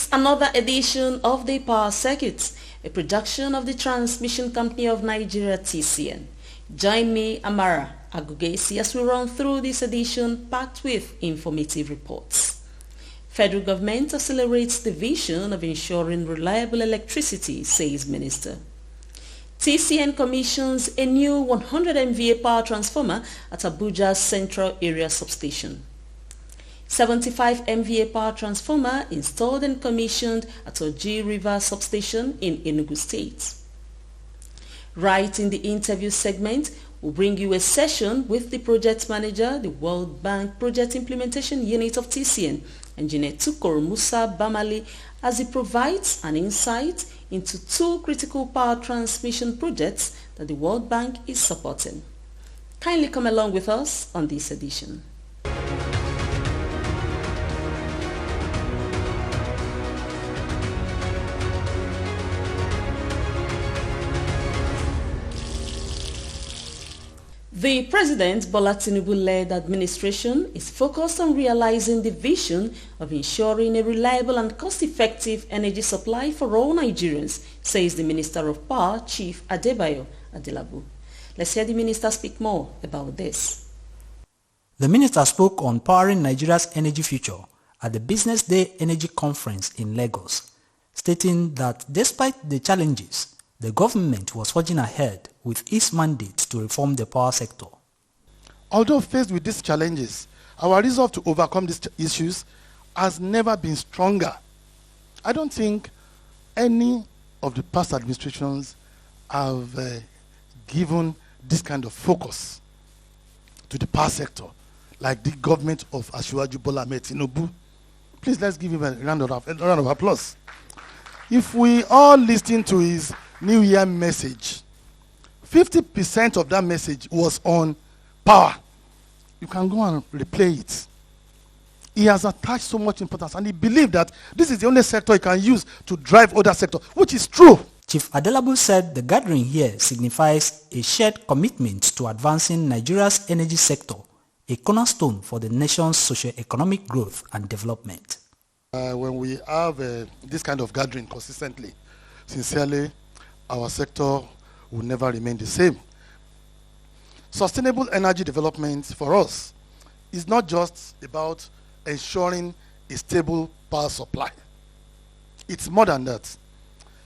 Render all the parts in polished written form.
It's another edition of the Power Circuit, a production of the Transmission Company of Nigeria (TCN). Join me, Amara Agugesi, as we run through this edition packed with informative reports. Federal government accelerates the vision of ensuring reliable electricity, says Minister. TCN commissions a new 100 MVA power transformer at Abuja's Central Area Substation. 75 MVA power transformer installed and commissioned at Oji River Substation in Enugu State. Right in the interview segment, we'll bring you a session with the project manager, the World Bank Project Implementation Unit of TCN, Engineer Tukur Musa Bamali, as he provides an insight into two critical power transmission projects that the World Bank is supporting. Kindly come along with us on this edition. The President Bola Tinubu-led administration is focused on realizing the vision of ensuring a reliable and cost-effective energy supply for all Nigerians, says the Minister of Power, Chief Adebayo Adelabu. Let's hear the Minister speak more about this. The Minister spoke on powering Nigeria's energy future at the Business Day Energy Conference in Lagos, stating that despite the challenges, the government was forging ahead with its mandate to reform the power sector. Although faced with these challenges, our resolve to overcome these issues has never been stronger. I don't think any of the past administrations have given this kind of focus to the power sector, like the government of Asiwaju Bola Ahmed Tinubu. Please, let's give him a round of applause. If we all listen to his New Year message, 50% of that message was on power. You can go and replay it. He has attached so much importance, and he believed that this is the only sector he can use to drive other sectors, which is true. Chief Adelabu said the gathering here signifies a shared commitment to advancing Nigeria's energy sector, a cornerstone for the nation's socio-economic growth and development. When we have this kind of gathering consistently, sincerely, our sector will never remain the same. Sustainable energy development for us is not just about ensuring a stable power supply. It's more than that.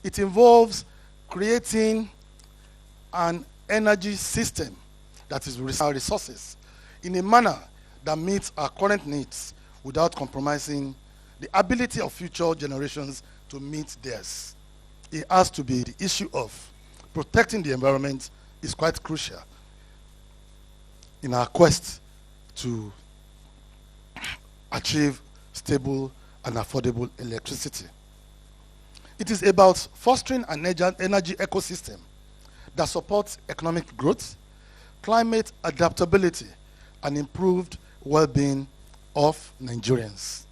It involves creating an energy system that is with our resources in a manner that meets our current needs without compromising the ability of future generations to meet theirs. It has to be the issue of protecting the environment is quite crucial in our quest to achieve stable and affordable electricity. It is about fostering an energy ecosystem that supports economic growth, climate adaptability, and improved well-being of Nigerians.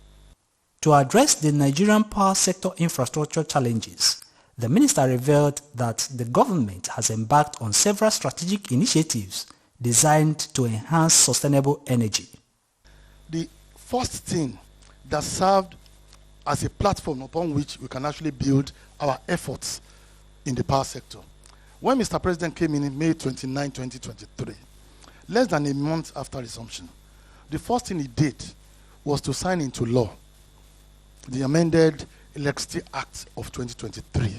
To address the Nigerian power sector infrastructure challenges, the minister revealed that the government has embarked on several strategic initiatives designed to enhance sustainable energy. The first thing that served as a platform upon which we can actually build our efforts in the power sector. When Mr. President came in May 29, 2023, less than a month after resumption, the first thing he did was to sign into law the amended Electricity Act of 2023.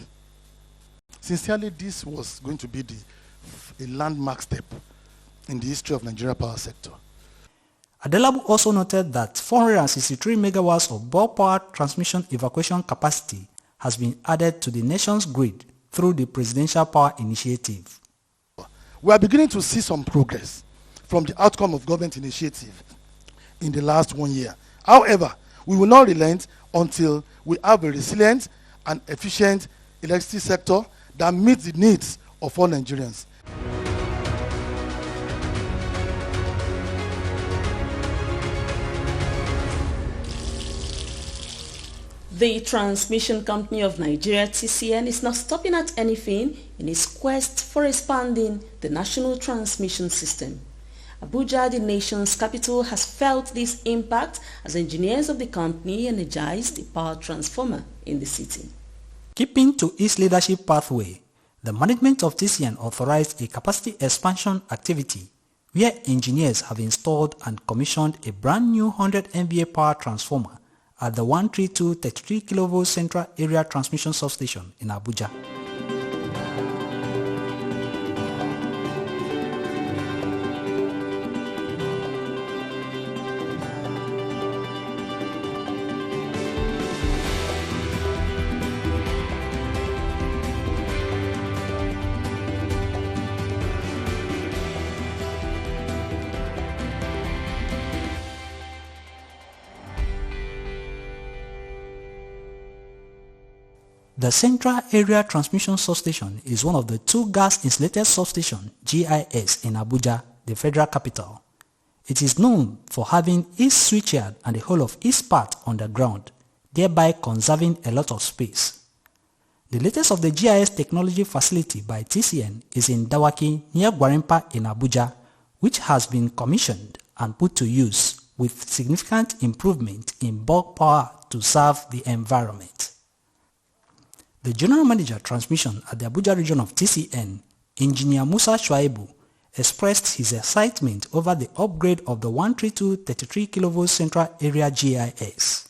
Sincerely, this was going to be a landmark step in the history of Nigeria power sector. Adelabu also noted that 463 megawatts of bulk power transmission evacuation capacity has been added to the nation's grid through the Presidential Power Initiative. We are beginning to see some progress from the outcome of government initiative in the last 1 year. However, we will not relent until we have a resilient and efficient electricity sector that meets the needs of all Nigerians. The Transmission Company of Nigeria (TCN) is not stopping at anything in its quest for expanding the national transmission system. Abuja, the nation's capital, has felt this impact as engineers of the company energized the power transformer in the city. Keeping to its leadership pathway, the management of TCN authorized a capacity expansion activity where engineers have installed and commissioned a brand new 100 MVA power transformer at the 132 33 kV Central Area Transmission Substation in Abuja. The Central Area Transmission Substation is one of the two gas-insulated substations GIS in Abuja, the federal capital. It is known for having its switchyard and the whole of its part underground, thereby conserving a lot of space. The latest of the GIS technology facility by TCN is in Dawaki near Gwarimpa in Abuja, which has been commissioned and put to use with significant improvement in bulk power to serve the environment. The General Manager Transmission at the Abuja region of TCN, Engineer Musa Shuaibu, expressed his excitement over the upgrade of the 132 33 kV Central Area GIS.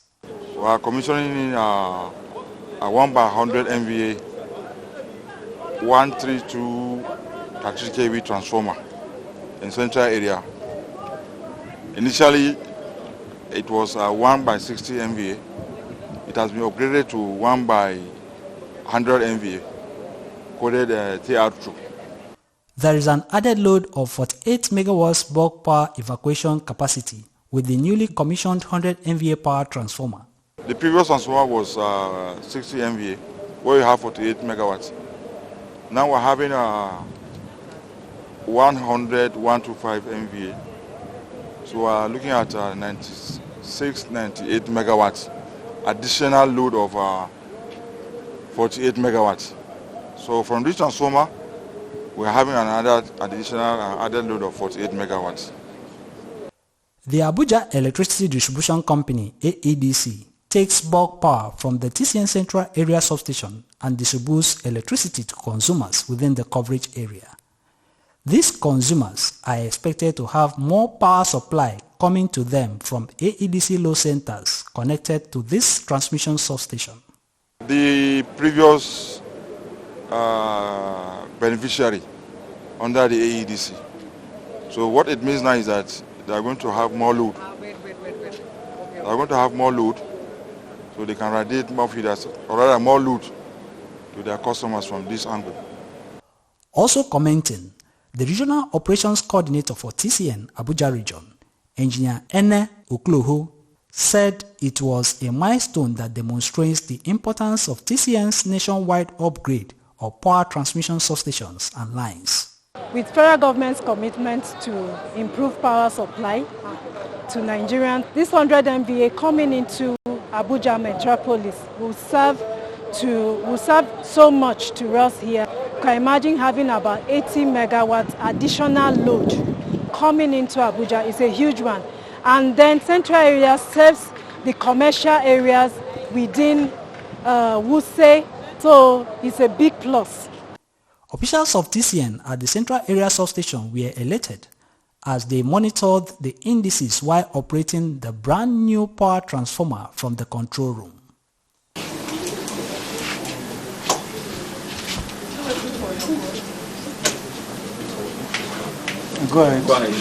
We are commissioning a 1 by 100 MVA 132 33 kV transformer in Central Area. Initially, it was a 1 by 60 MVA. It has been upgraded to 1 by 100 MVA, coded TR2. There is an added load of 48 megawatts bulk power evacuation capacity with the newly commissioned 100 MVA power transformer. The previous transformer was 60 MVA, where you have 48 megawatts. Now we're having a 125 MVA. So we're looking at 96, 98 megawatts additional load of 48 megawatts. So from this transformer, we're having another additional added load of 48 megawatts. The Abuja Electricity Distribution Company, AEDC, takes bulk power from the TCN Central Area Substation and distributes electricity to consumers within the coverage area. These consumers are expected to have more power supply coming to them from AEDC load centers connected to this transmission substation. The previous beneficiary under the AEDC. So what it means now is that they are going to have more load. They are going to have more load, so they can radiate more feeders, or rather more load to their customers from this angle. Also commenting, the Regional Operations Coordinator for TCN Abuja Region, Engineer Ene Okloho, said it was a milestone that demonstrates the importance of TCN's nationwide upgrade of power transmission substations and lines. With federal government's commitment to improve power supply to Nigerians, this 100 MVA coming into Abuja metropolis will serve so much to us here. You can imagine having about 80 megawatts additional load coming into Abuja is a huge one. And then Central Area serves the commercial areas within Wuse, so it's a big plus. Officials of TCN at the Central Area Substation were elated as they monitored the indices while operating the brand new power transformer from the control room. Go ahead.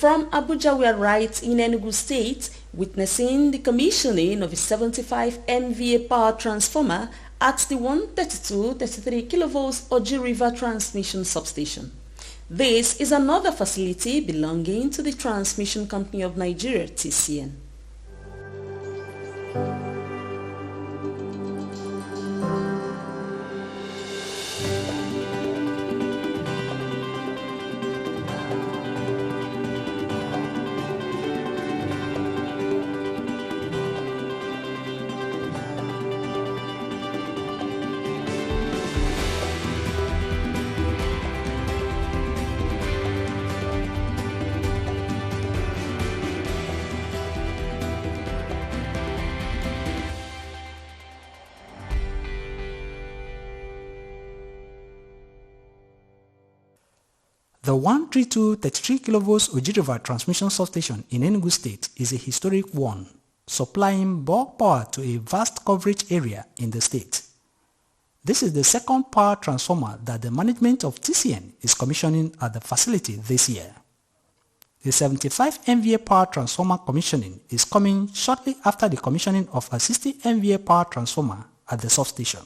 From Abuja, we are right in Enugu State, witnessing the commissioning of a 75 MVA power transformer at the 132-33 kV Oji River Transmission Substation. This is another facility belonging to the Transmission Company of Nigeria, TCN. The 132-33 kV Oji River Transmission Substation in Enugu State is a historic one, supplying bulk power to a vast coverage area in the state. This is the second power transformer that the management of TCN is commissioning at the facility this year. The 75 MVA power transformer commissioning is coming shortly after the commissioning of a 60 MVA power transformer at the substation.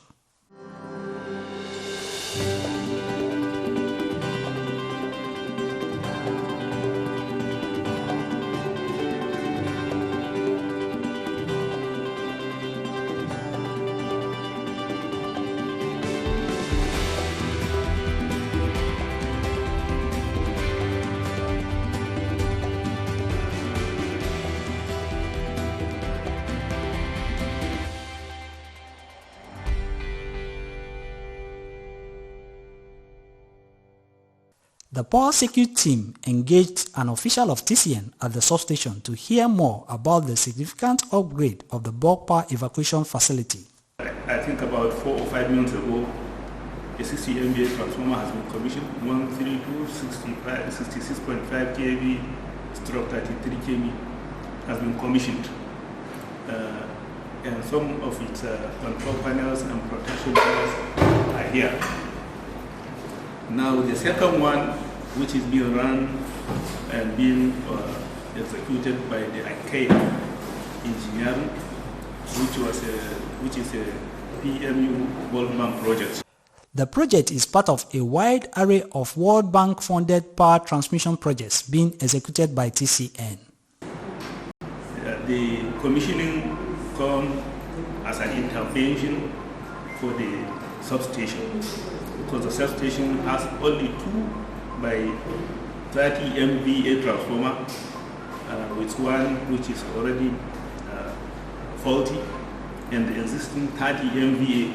The Power Security team engaged an official of TCN at the substation to hear more about the significant upgrade of the bulk power evacuation facility. I think about 4 or 5 months ago, a 60 MVA transformer has been commissioned, 66.5 kV stroke 33 kV has been commissioned. And some of its control panels and protection panels are here. Now the second one, which is being run and being executed by the IK engineering, which is a PMU World Bank project. The project is part of a wide array of World Bank funded power transmission projects being executed by TCN. The commissioning comes as an intervention for the substation, because the substation has only 2 by 30 MVA transformer, with one which is already faulty, and the existing 30 MVA.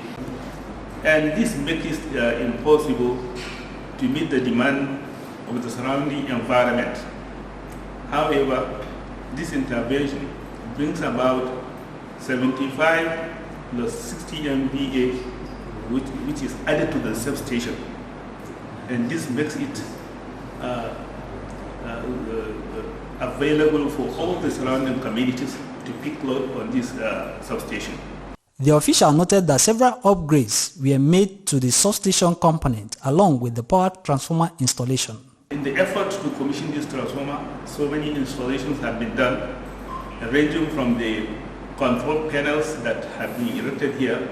And this makes it impossible to meet the demand of the surrounding environment. However, this intervention brings about 75 plus 60 MVA, which is added to the substation, and this makes it available for all the surrounding communities to pick load on this substation. The official noted that several upgrades were made to the substation component along with the power transformer installation. In the effort to commission this transformer, so many installations have been done, ranging from the control panels that have been erected here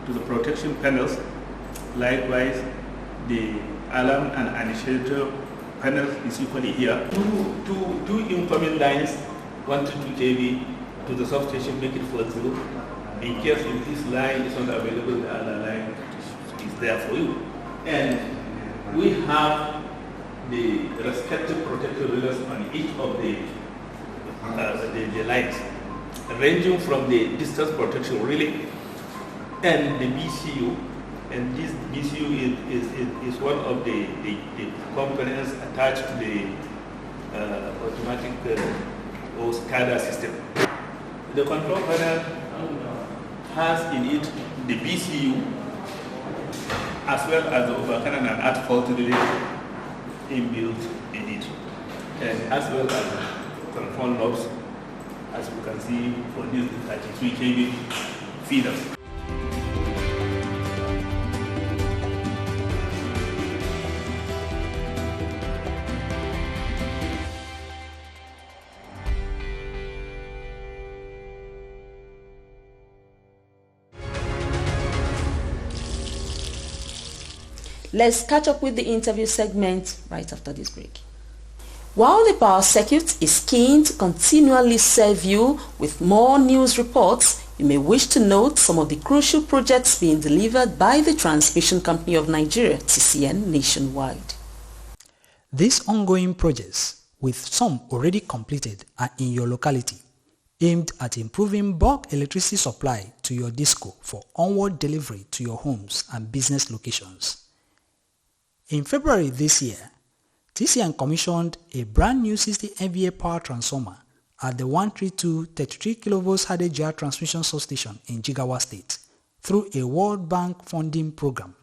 to the protection panels. Likewise, the alarm and initiator panel is equally here. Two incoming lines, 1 to 2 kV to the substation, make it flexible. In case if this line is not available, the other line is there for you. And we have the respective protective relays on each of the lines, ranging from the distance protection relay and the BCU. And this BCU is one of the components attached to the automatic or SCADA system. The control panel has in it the BCU as well as the overcurrent and at fault relay inbuilt in it, and as well as control knobs, as you can see for this 33 kV feeders. Let's catch up with the interview segment right after this break. While the power circuit is keen to continually serve you with more news reports, you may wish to note some of the crucial projects being delivered by the Transmission Company of Nigeria, TCN, nationwide. These ongoing projects, with some already completed, are in your locality, aimed at improving bulk electricity supply to your disco for onward delivery to your homes and business locations. In February this year, TCN commissioned a brand new 60 MVA power transformer at the 132 33 kV Hadejia transmission substation in Jigawa State through a World Bank funding program.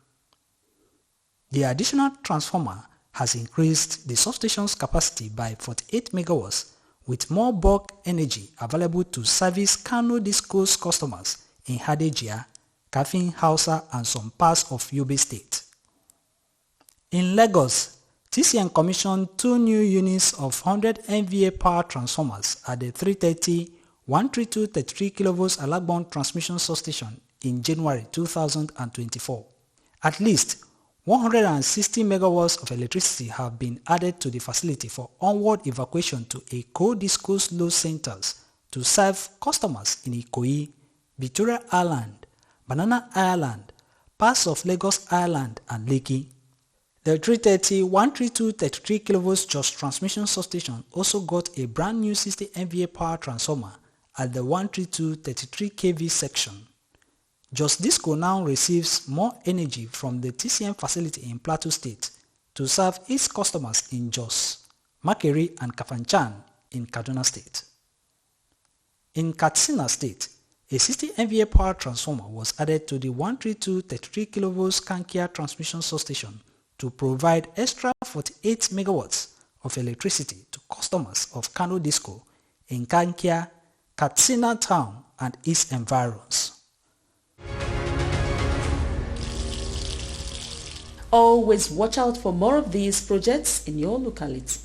The additional transformer has increased the substation's capacity by 48 megawatts, with more bulk energy available to service Kano Disco's customers in Hadejia, Kafin, Hausa and some parts of Yobe State. In Lagos, TCN commissioned 2 new units of 100 MVA power transformers at the 330 132 33 kV Alagbon transmission substation in January 2024. At least 160 megawatts of electricity have been added to the facility for onward evacuation to Eko Disco's load centers to serve customers in Ikoyi, Victoria Island, Banana Island, parts of Lagos Island and Lekki. The 330 132 33 kV Jos transmission substation also got a brand new 60 MVA power transformer at the 132 33 kV section. Jos Disco now receives more energy from the TCN facility in Plateau State to serve its customers in Jos, Makeri and Kafanchan in Kaduna State. In Katsina State, a 60 MVA power transformer was added to the 132 33 kV Kankia transmission substation to provide extra 48 megawatts of electricity to customers of Kano Disco in Kankia, Katsina Town and its environs. Always watch out for more of these projects in your locality.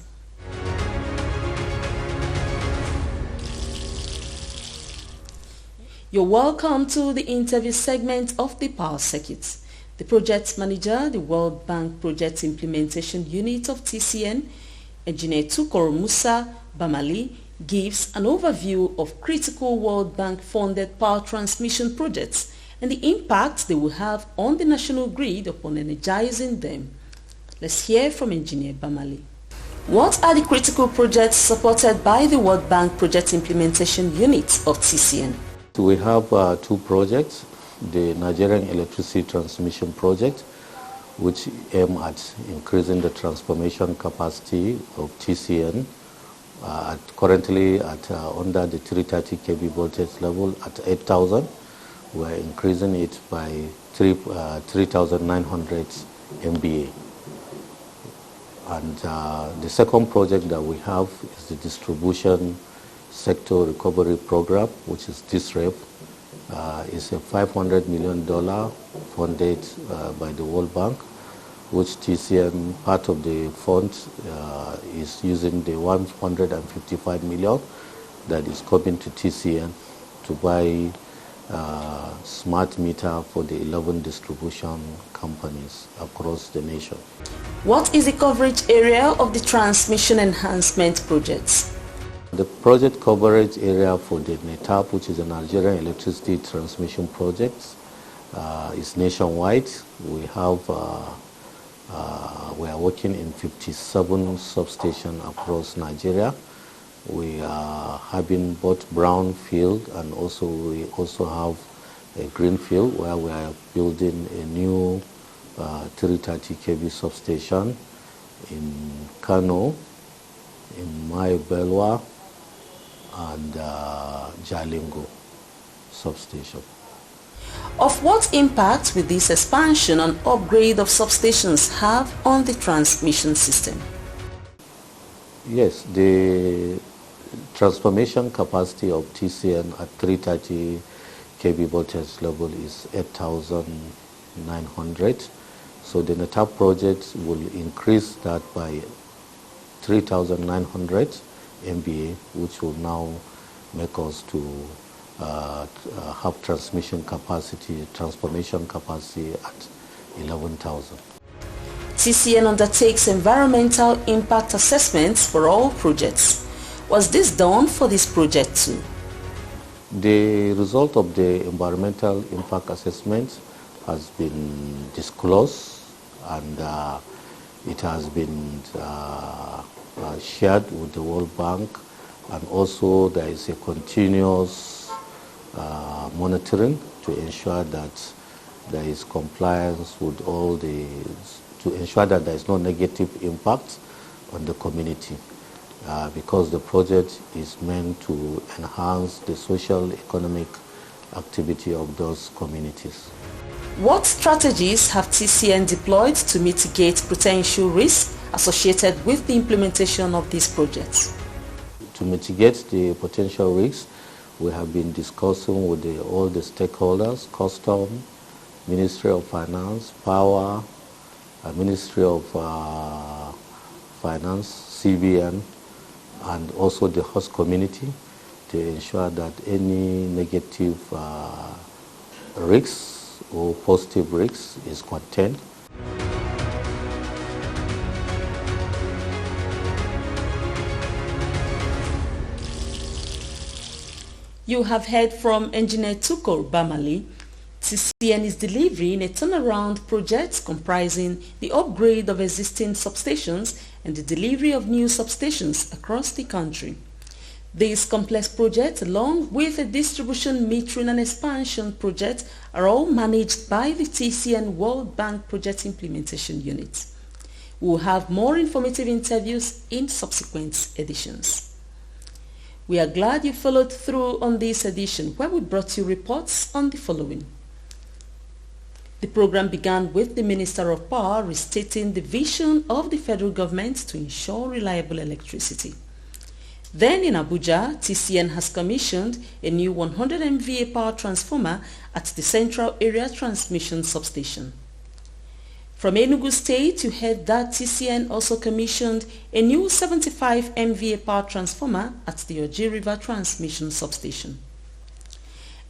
You're welcome to the interview segment of the Power Circuit. The project manager, the World Bank Project Implementation Unit of TCN, Engineer Tukoro Musa Bamali, gives an overview of critical World Bank funded power transmission projects and the impact they will have on the national grid upon energizing them. Let's hear from Engineer Bamali. What are the critical projects supported by the World Bank Project Implementation Unit of TCN? We have 2 projects. The Nigerian Electricity Transmission Project, which aim at increasing the transformation capacity of TCN, currently at under the 330 kV voltage level at 8,000. We're increasing it by 3,900 MVA. And the second project that we have is the Distribution Sector Recovery Program, which is DSREP. It's a $500 million funded by the World Bank, which TCN, part of the fund, is using the 155 million that is coming to TCN to buy smart meter for the 11 distribution companies across the nation. What is the coverage area of the transmission enhancement projects? The project coverage area for the NETAP, which is the Nigerian Electricity Transmission Project, is nationwide. We are working in 57 substations across Nigeria. We are having both brownfield and we also have a greenfield where we are building a new 330 kV substation in Kano, in Maibelwa, and Jalingo substation. Of what impact will this expansion and upgrade of substations have on the transmission system? Yes, the transformation capacity of TCN at 330 kV voltage level is 8,900. So the NETAP project will increase that by 3,900 MVA, which will now make us to have transformation capacity at 11,000. TCN undertakes environmental impact assessments for all projects. Was this done for this project too? The result of the environmental impact assessment has been disclosed, and it has been shared with the World Bank, and also there is a continuous monitoring to ensure that there is compliance with all to ensure that there is no negative impact on the community, because the project is meant to enhance the social economic activity of those communities. What strategies have TCN deployed to mitigate potential risks associated with the implementation of these projects? To mitigate the potential risks, we have been discussing with all the stakeholders: Custom, Ministry of Finance, Power, Ministry of Finance, CBN, and also the host community, to ensure that any negative risks or positive risks is contained. You have heard from Engineer Tukur Bamali. TCN is delivering a turnaround project comprising the upgrade of existing substations and the delivery of new substations across the country. This complex project, along with a distribution, metering and expansion project, are all managed by the TCN World Bank Project Implementation Unit. We will have more informative interviews in subsequent editions. We are glad you followed through on this edition, where we brought you reports on the following. The program began with the Minister of Power restating the vision of the federal government to ensure reliable electricity. Then in Abuja, TCN has commissioned a new 100 MVA power transformer at the Central Area Transmission Substation. From Enugu State, you heard that TCN also commissioned a new 75 MVA power transformer at the Oji River Transmission Substation.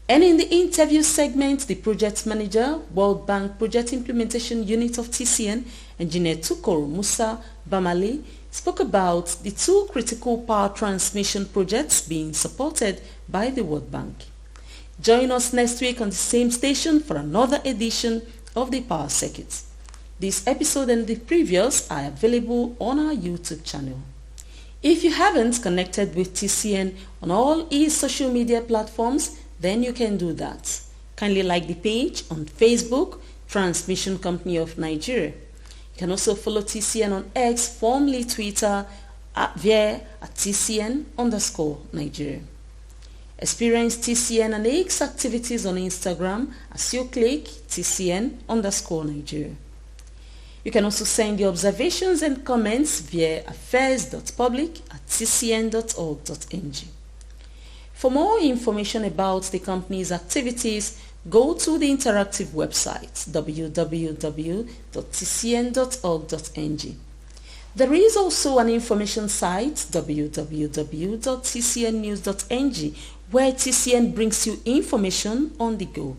And in the interview segment, the project manager, World Bank Project Implementation Unit of TCN, Engineer Tukur Musa Bamali, spoke about the two critical power transmission projects being supported by the World Bank. Join us next week on the same station for another edition of the Power Circuit. This episode and the previous are available on our YouTube channel. If you haven't connected with TCN on all its social media platforms, then you can do that. Kindly like the page on Facebook, Transmission Company of Nigeria. You can also follow TCN on X, formerly Twitter, via @TCN_Nigeria. Experience TCN and X activities on Instagram as you click TCN_Nigeria. You can also send your observations and comments via affairs.public@tcn.org.ng. For more information about the company's activities, go to the interactive website www.tcn.org.ng. There is also an information site www.tcnnews.ng where TCN brings you information on the go.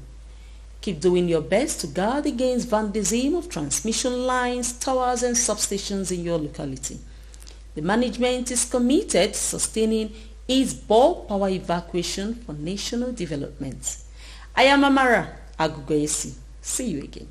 Keep doing your best to guard against vandalism of transmission lines, towers and substations in your locality. The management is committed to sustaining its bulk power evacuation for national development. I am Amara Agugoesi. See you again.